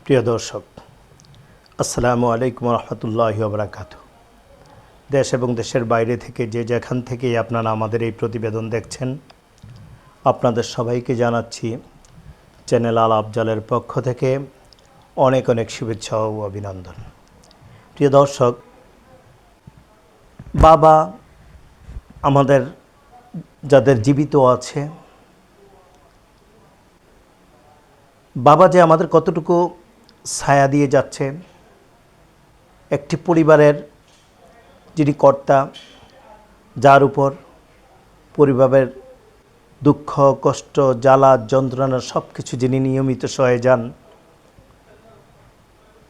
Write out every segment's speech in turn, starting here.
প্রিয় দর্শক, আসসালামু আলাইকুম রহমতুল্লাহি ওয়া বারাকাতুহু। দেশ এবং দেশের বাইরে থেকে যে যেখান থেকেই আপনারা আমাদের এই প্রতিবেদন দেখছেন, আপনাদের সবাইকে জানাচ্ছি চ্যানেল আল আফজালের পক্ষ থেকে অনেক অনেক শুভেচ্ছা ও অভিনন্দন। প্রিয় দর্শক, বাবা আমাদের যাদের জীবিত আছে, বাবা যে আমাদের কতটুকু ছায়া দিয়ে যাচ্ছে, একটি পরিবারের যিনি কর্তা, যার উপর পরিবারের দুঃখ কষ্ট জ্বালা যন্ত্রণা সব কিছু যিনি নিয়মিত সয়ে যান,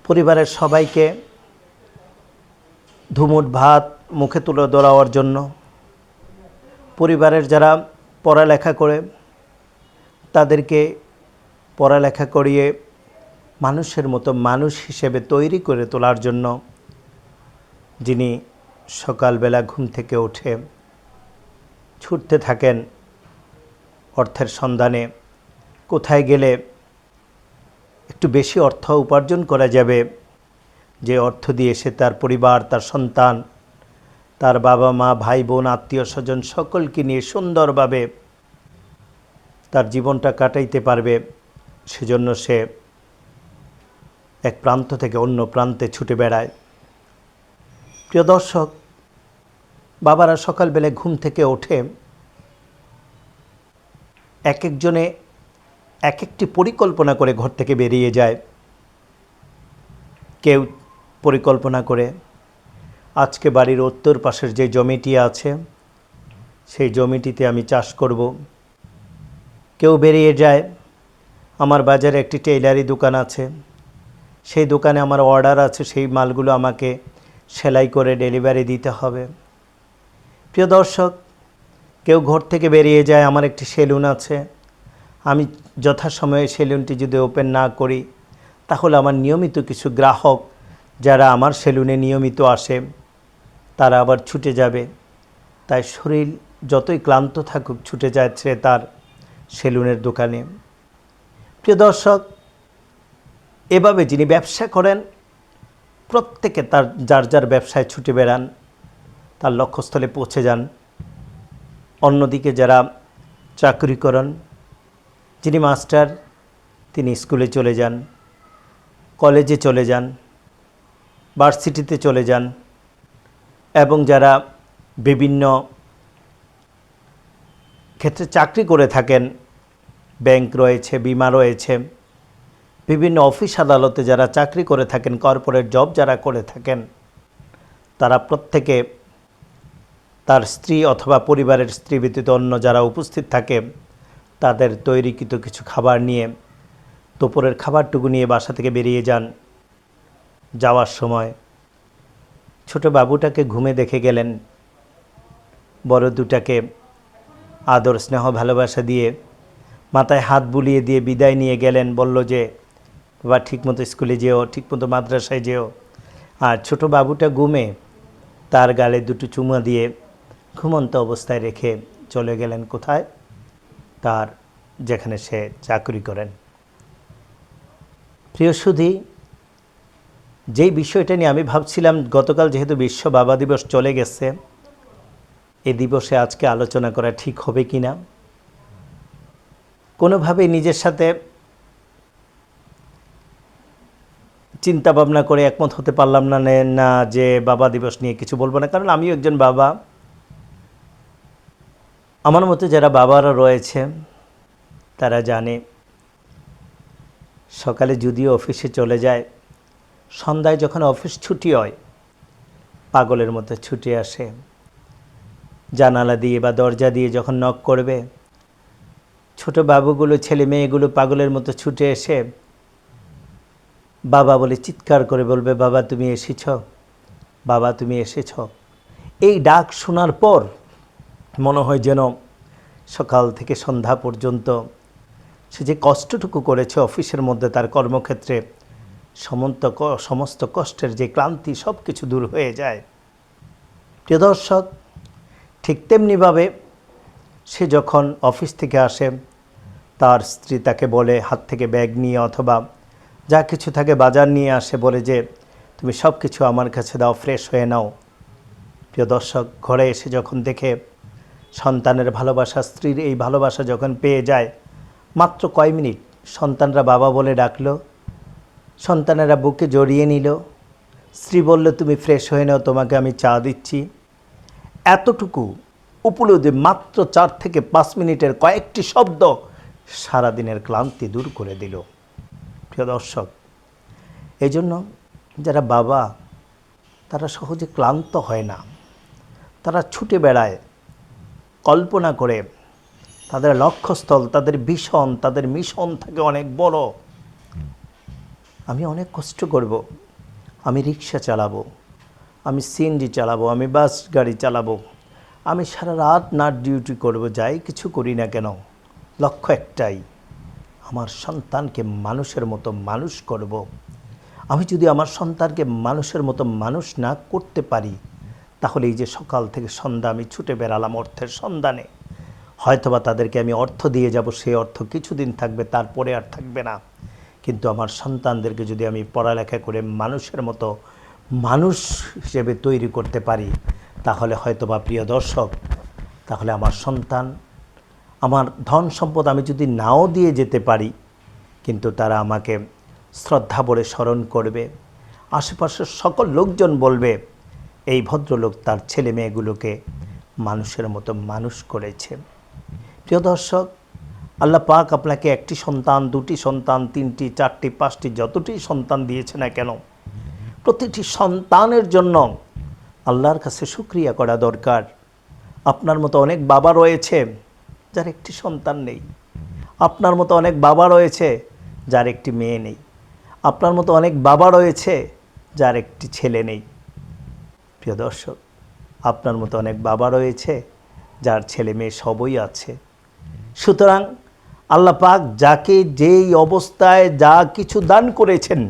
পরিবারের সবাইকে ধুমুট ভাত মুখে তুলে ধরার জন্য, পরিবারের যারা পড়ালেখা করে তাদেরকে পড়ালেখা করিয়ে মানুষের মতো মানুষ হিসেবে তৈরি করে তোলার জন্য যিনি সকালবেলা ঘুম থেকে উঠে ছুটতে থাকেন অর্থের সন্ধানে, কোথায় গেলে একটু বেশি অর্থ উপার্জন করা যাবে, যে অর্থ দিয়ে সে তার পরিবার, তার সন্তান, তার বাবা মা ভাই বোন আত্মীয় স্বজন সকলকে নিয়ে সুন্দরভাবে তার জীবনটা কাটাইতে পারবে, সেজন্য সে এক প্রান্ত থেকে অন্য প্রান্তে ছুটে বেড়ায়। প্রিয় দর্শক, বাবারা সকালবেলা ঘুম থেকে ওঠে এক একজনে এক একটি পরিকল্পনা করে ঘর থেকে বেরিয়ে যায়। কেউ পরিকল্পনা করে আজকে বাড়ির উত্তর পাশের যে জমিটি আছে সেই জমিটিতে আমি চাষ করব। কেউ বেরিয়ে যায়, আমার বাজারে একটি টেইলারি দোকান আছে, সেই দোকানে আমার অর্ডার আছে, সেই মালগুলো আমাকে সেলাই করে ডেলিভারি দিতে হবে। প্রিয় দর্শক, কেউ ঘর থেকে বেরিয়ে যায়, আমার একটি সেলুন আছে, আমি যথাসময়ে সেলুনটি যদি ওপেন না করি তাহলে আমার নিয়মিত কিছু গ্রাহক যারা আমার সেলুনে নিয়মিত আসে তারা আবার ছুটে যাবে। তাই শরীর যতই ক্লান্ত থাকুক ছুটে যাচ্ছে তার সেলুনের দোকানে। প্রিয় দর্শক, এভাবে যিনি ব্যবসা করেন প্রত্যেকে তার যার যার ব্যবসায় ছুটে বেড়ান, তার লক্ষ্যস্থলে পৌঁছে যান। অন্যদিকে যারা চাকরি করেন, যিনি মাস্টার তিনি স্কুলে চলে যান, কলেজে চলে যান, ভার্সিটিতে চলে যান, এবং যারা বিভিন্ন ক্ষেত্রে চাকরি করে থাকেন, ব্যাংক রয়েছে, বিমা রয়েছে, বিভিন্ন অফিস আদালতে যারা চাকরি করে থাকেন, কর্পোরেট জব যারা করে থাকেন, তারা প্রত্যেকে তার স্ত্রী অথবা পরিবারের স্ত্রী ব্যতীত অন্য যারা উপস্থিত থাকে তাদের তৈরিকৃত কিছু খাবার নিয়ে, দুপুরের খাবারটুকু নিয়ে বাসা থেকে বেরিয়ে যান। যাওয়ার সময় ছোট বাবুটাকে ঘুমে দেখে গেলেন, বড় দুটাকে আদর স্নেহ ভালোবাসা দিয়ে মাথায় হাত বুলিয়ে দিয়ে বিদায় নিয়ে গেলেন। বলল যে বাবা ঠিকমতো স্কুলে যেও, ঠিকমতো মাদ্রাসায় যেও। আর ছোট বাবুটা ঘুমে তার গালে দুটো চুমা দিয়ে ঘুমন্ত অবস্থায় রেখে চলে গেলেন কোথায়? তার যেখানে সে চাকরি করেন। প্রিয় সুধী, যেই বিষয়টা নিয়ে আমি ভাবছিলাম, গতকাল যেহেতু বিশ্ব বাবা দিবস চলে গেছে, এই দিবসে আজকে আলোচনা করা ঠিক হবে কি না, কোনোভাবেই নিজের সাথে চিন্তা ভাবনা করে একমত হতে পারলাম না যে বাবা দিবস নিয়ে কিছু বলবো না, কারণ আমিও একজন বাবা। আমার মতে যারা বাবারা রয়েছে তারা জানে সকালে যদিও অফিসে চলে যায়, সন্ধ্যায় যখন অফিস ছুটি হয় পাগলের মতো ছুটে আসে, জানালা দিয়ে বা দরজা দিয়ে যখন নক করবে, ছোট বাবুগুলো ছেলে মেয়েগুলো পাগলের মতো ছুটে এসে বাবা বলে চিৎকার করে বলবে, বাবা তুমি এসেছ, বাবা তুমি এসেছ। এই ডাক শোনার পর মনে হয় যেন সকাল থেকে সন্ধ্যা পর্যন্ত সে যে কষ্টটুকু করেছে অফিসের মধ্যে তার কর্মক্ষেত্রে, সমস্ত কষ্টের যে ক্লান্তি সব কিছু দূর হয়ে যায়। প্রিয় দর্শক, ঠিক তেমনিভাবে সে যখন অফিস থেকে আসে তার স্ত্রী তাকে বলে, হাত থেকে ব্যাগ নিয়ে অথবা যা কিছু থাকে বাজার নিয়ে আসে, বলে যে তুমি সব কিছু আমার কাছে দাও, ফ্রেশ হয়ে নাও। প্রিয় দর্শক, ঘরে এসে যখন দেখে সন্তানের ভালোবাসা, স্ত্রীর এই ভালোবাসা যখন পেয়ে যায়, মাত্র কয় মিনিট সন্তানরা বাবা বলে ডাকলো, সন্তানেরা বুকে জড়িয়ে নিল, স্ত্রী বলল তুমি ফ্রেশ হয়ে নাও, তোমাকে আমি চা দিচ্ছি। এতটুকু উপলব্ধি, মাত্র 4 থেকে 5 মিনিটের কয়েকটি শব্দ সারাদিনের ক্লান্তি দূর করে দিল। প্রিয় দর্শক, এই জন্য যারা বাবা তারা সহজে ক্লান্ত হয় না, তারা ছুটে বেড়ায় কল্পনা করে, তাদের লক্ষ্যস্থল, তাদের ভীষণ, তাদের মিশন থাকে অনেক বড়। আমি অনেক কষ্ট করব, আমি রিক্সা চালাবো, আমি সিএনজি চালাবো, আমি বাস গাড়ি চালাবো, আমি সারা রাত নাট ডিউটি করব, যাই কিছু করি না কেন, লক্ষ্য একটাই, আমার সন্তানকে মানুষের মতো মানুষ করব। আমি যদি আমার সন্তানকে মানুষের মতো মানুষ না করতে পারি, তাহলে এই যে সকাল থেকে সন্ধ্যা আমি ছুটে বেড়ালাম অর্থের সন্ধানে, হয়তোবা তাদেরকে আমি অর্থ দিয়ে যাব, সেই অর্থ কিছুদিন থাকবে, তারপরে আর থাকবে না। কিন্তু আমার সন্তানদেরকে যদি আমি পড়ালেখা করে মানুষের মতো মানুষ হিসেবে তৈরি করতে পারি, তাহলে হয়তোবা প্রিয় দর্শক, তাহলে আমার সন্তান, আমার ধন সম্পদ আমি যদি নাও দিয়ে যেতে পারি, কিন্তু তারা আমাকে শ্রদ্ধা ভরে স্মরণ করবে। আশেপাশের সকল লোকজন বলবে এই ভদ্রলোক তার ছেলে মেয়েগুলোকে মানুষের মতো মানুষ করেছে। প্রিয় দর্শক, আল্লাহ পাক আপনাকে একটি সন্তান, দুটি সন্তান, তিনটি, চারটি, পাঁচটি, যতটি সন্তান দিয়েছে না কেন, প্রতিটি সন্তানের জন্য আল্লাহর কাছে শুকরিয়া করা দরকার। আপনার মতো অনেক বাবা রয়েছে যার একটি সন্তান নেই, আপনার মতো অনেক বাবা রয়েছে যার একটি মেয়ে নেই, আপনার মতো অনেক বাবা রয়েছে যার একটি ছেলে নেই। প্রিয় দর্শক, আপনার মতো অনেক বাবা রয়েছে যার ছেলে মেয়ে সবই আছে। সুতরাং আল্লাহ পাক যাকে যেই অবস্থায় যা কিছু দান করেছেন,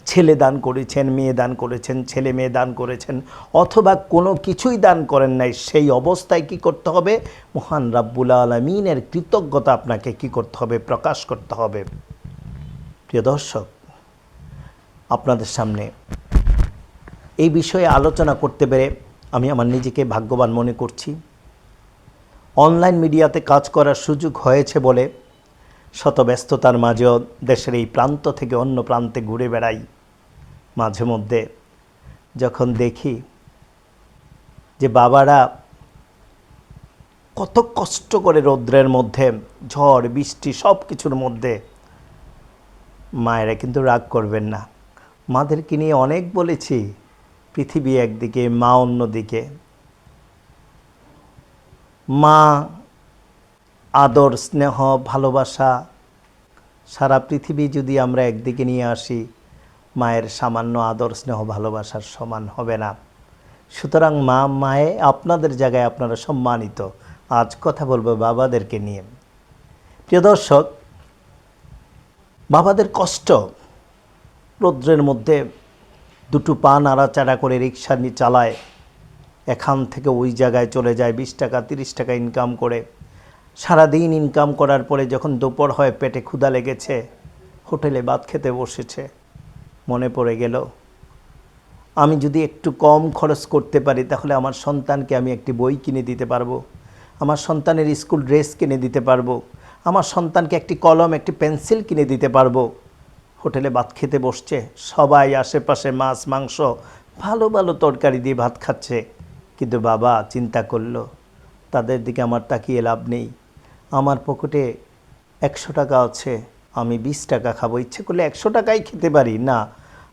ছেলে দান করেছেন, মেয়ে দান করেছেন, ছেলে মেয়ে দান করেছেন, অথবা কোনো কিছুই দান করেন নাই, সেই অবস্থায় কি করতে হবে? মহান রাব্বুল আলামিনের কৃতজ্ঞতা আপনাকে কি করতে হবে? প্রকাশ করতে হবে। প্রিয় দর্শক, আপনাদের সামনে এই বিষয়ে আলোচনা করতে পেরে আমি আমার নিজেকে ভাগ্যবান মনে করছি। অনলাইন মিডিয়াতে কাজ করার সুযোগ হয়েছে বলে শত ব্যস্ততার মাঝেও দেশের এই প্রান্ত থেকে অন্য প্রান্তে ঘুরে বেড়াই। মাঝে মধ্যে যখন দেখি যে বাবারা কত কষ্ট করে রৌদ্রের মধ্যে, ঝড় বৃষ্টি সব কিছুর মধ্যে, মায়েরা কিন্তু রাগ করবেন না, মাদেরকে নিয়ে অনেক বলেছি, পৃথিবী একদিকে, মা অন্যদিকে। মা আদর, স্নেহ, ভালোবাসা সারা পৃথিবী যদি আমরা একদিকে নিয়ে আসি, মায়ের সামান্য আদর, স্নেহ, ভালোবাসার সমান হবে না। সুতরাং মা, মায়ে আপনাদের জায়গায় আপনারা সম্মানিত। আজ কথা বলবো বাবাদেরকে নিয়ে। প্রিয় দর্শক, বাবাদের কষ্ট, রৌদ্রের মধ্যে দুটো পা নাড়াচাড়া করে রিক্সা নিয়ে চালায়, এখান থেকে ওই জায়গায় চলে যায়, 20 টাকা 30 টাকা ইনকাম করে, সারাদিন ইনকাম করার পরে যখন দুপুর হয়, পেটে ক্ষুধা লেগেছে, হোটেলে ভাত খেতে বসেছে, মনে পড়ে গেল আমি যদি একটু কম খরচ করতে পারি, তাহলে আমার সন্তানকে আমি একটি বই কিনে দিতে পারবো, আমার সন্তানের স্কুল ড্রেস কিনে দিতে পারবো, আমার সন্তানকে একটি কলম, একটি পেন্সিল কিনে দিতে পারবো। হোটেলে ভাত খেতে বসছে, সবাই আশেপাশে মাছ মাংস ভালো ভালো তরকারি দিয়ে ভাত খাচ্ছে, কিন্তু বাবা চিন্তা করলো তাদের দিকে আমার তাকিয়ে লাভ নেই, আমার পকেটে 100 টাকা আছে, আমি 20 টাকা খাবো, ইচ্ছে করলে 100 টাকাই খেতে পারি, না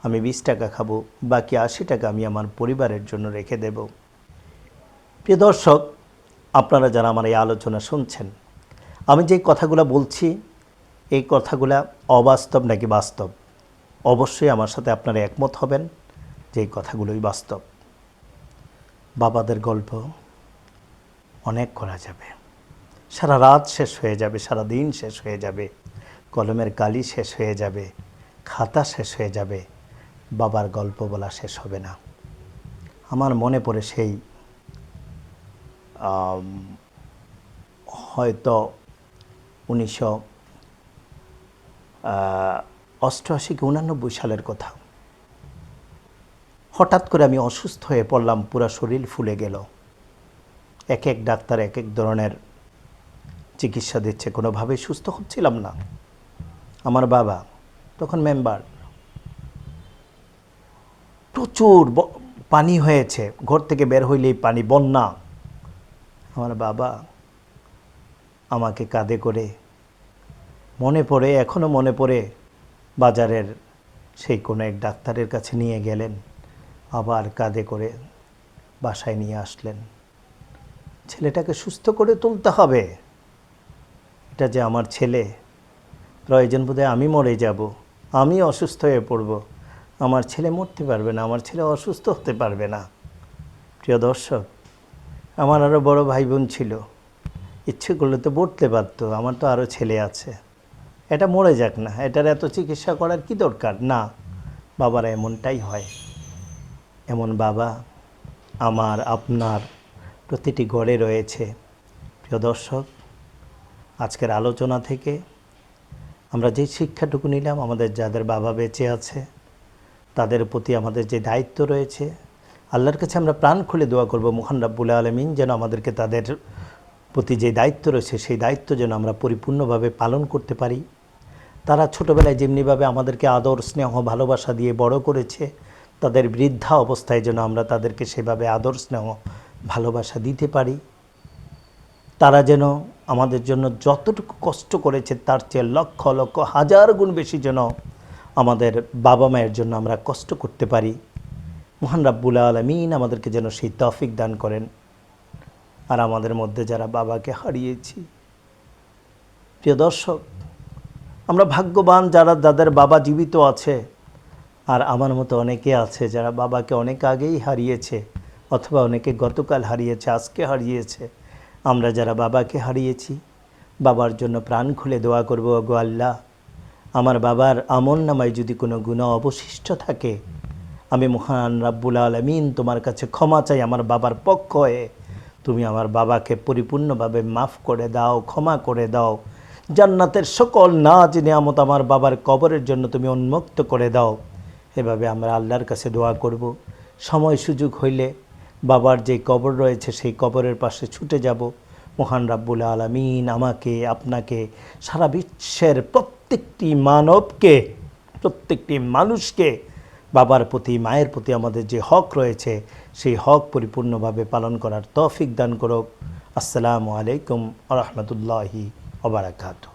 আমি 20 টাকা খাবো, বাকি 80 টাকা আমি আমার পরিবারের জন্য রেখে দেব। প্রিয় দর্শক, আপনারা যারা আমার এই আলোচনা শুনছেন, আমি যে কথাগুলো বলছি, এই কথাগুলো অবাস্তব নাকি বাস্তব? অবশ্যই আমার সাথে আপনারা একমত হবেন যে এই কথাগুলোই বাস্তব। বাবাদের গল্প অনেক করা যাবে, সারা রাত শেষ হয়ে যাবে, সারা দিন শেষ হয়ে যাবে, কলমের কালি শেষ হয়ে যাবে, খাতা শেষ হয়ে যাবে, বাবার গল্প বলা শেষ হবে না। আমার মনে পড়ে সেই হয়তো 1900 88 কি 89 সালের কথা। হঠাৎ করে আমি অসুস্থ হয়ে পড়লাম, পুরো শরীর ফুলে গেল। এক এক ডাক্তার এক এক ধরনের চিকিৎসা দিচ্ছে, কোনোভাবেই সুস্থ হচ্ছিলাম না। আমার বাবা তখন মেম্বার, প্রচুর পানি হয়েছে, ঘর থেকে বের হইলেই পানি, বন্যা। আমার বাবা আমাকে কাঁধে করে, মনে পড়ে, এখনও মনে পড়ে, বাজারের সেই কোনো এক ডাক্তারের কাছে নিয়ে গেলেন, আবার কাঁধে করে বাসায় নিয়ে আসলেন। ছেলেটাকে সুস্থ করে তুলতে হবে, এটা যে আমার ছেলে, প্রয়োজন বোধহয় আমি মরে যাব, আমি অসুস্থ হয়ে পড়ব, আমার ছেলে মরতে পারবে না, আমার ছেলে অসুস্থ হতে পারবে না। প্রিয় দর্শক, আমার আরও বড় ভাই বোন ছিল, ইচ্ছে করলে তো মরতে পারত, আমার তো আরও ছেলে আছে, এটা মরে যাক না, এটার এত চিকিৎসা করার কি দরকার। না, বাবারা এমনটাই হয়। এমন বাবা আমার আপনার প্রতিটি ঘরে রয়েছে। প্রিয় দর্শক, আজকের আলোচনা থেকে আমরা যে শিক্ষাটুকু নিলাম, আমাদের যাদের বাবা বেঁচে আছে তাদের প্রতি আমাদের যে দায়িত্ব রয়েছে, আল্লাহর কাছে আমরা প্রাণ খুলে দোয়া করব মহান রাব্বুল আলামিন যেন আমাদেরকে তাদের প্রতি যে দায়িত্ব রয়েছে সেই দায়িত্ব যেন আমরা পরিপূর্ণভাবে পালন করতে পারি। তারা ছোটোবেলায় যেমনিভাবে আমাদেরকে আদর স্নেহ ভালোবাসা দিয়ে বড় করেছে, তাদের বৃদ্ধা অবস্থায় যেন আমরা তাদেরকে সেভাবে আদর স্নেহ ভালোবাসা দিতে পারি। তারা যেন আমাদের জন্য যতটুকু কষ্ট করেছে তার চেয়ে লক্ষ লক্ষ হাজার গুণ বেশি যেন আমাদের বাবা মায়ের জন্য আমরা কষ্ট করতে পারি। মহান রাব্বুল আলামিন আমাদেরকে যেন সেই তৌফিক দান করেন। আর আমাদের মধ্যে যারা বাবাকে হারিয়েছি, প্রিয় দর্শক, আমরা ভাগ্যবান যারা, যাদের বাবা জীবিত আছে। আর আমার মতো অনেকে আছে যারা বাবাকে অনেক আগেই হারিয়েছে, অথবা অনেকে গতকাল হারিয়েছে, আজকে হারিয়েছে। আমরা যারা বাবাকে হারিয়েছি, বাবার জন্য প্রাণ খুলে দোয়া করব, ওগো আল্লাহ, আমার বাবার আমল নামায় যদি কোনো গুনাহ অবশিষ্ট থাকে, আমি মহান রাব্বুল আলামিন তোমার কাছে ক্ষমা চাই আমার বাবার পক্ষ হয়ে। তুমি আমার বাবাকে পরিপূর্ণভাবে মাফ করে দাও, ক্ষমা করে দাও। জান্নাতের সকল নাজ নিয়ামত আমার বাবার কবরের জন্য তুমি উন্মুক্ত করে দাও। এভাবে আমরা আল্লাহর কাছে দোয়া করব। সময় সুযোগ হইলে বাবার যে কবর রয়েছে সেই কবরের পাশে ছুটে যাব। মহান রাব্বুল আলামিন আমাকে, আপনাকে, সারা বিশ্বের প্রত্যেকটি মানবকে, প্রত্যেকটি মানুষকে বাবার প্রতি, মায়ের প্রতি আমাদের যে হক রয়েছে সেই হক পরিপূর্ণভাবে পালন করার তৌফিক দান করুক। আসসালামু আলাইকুম ওয়া রাহমাতুল্লাহি ওয়া বারাকাতুহু।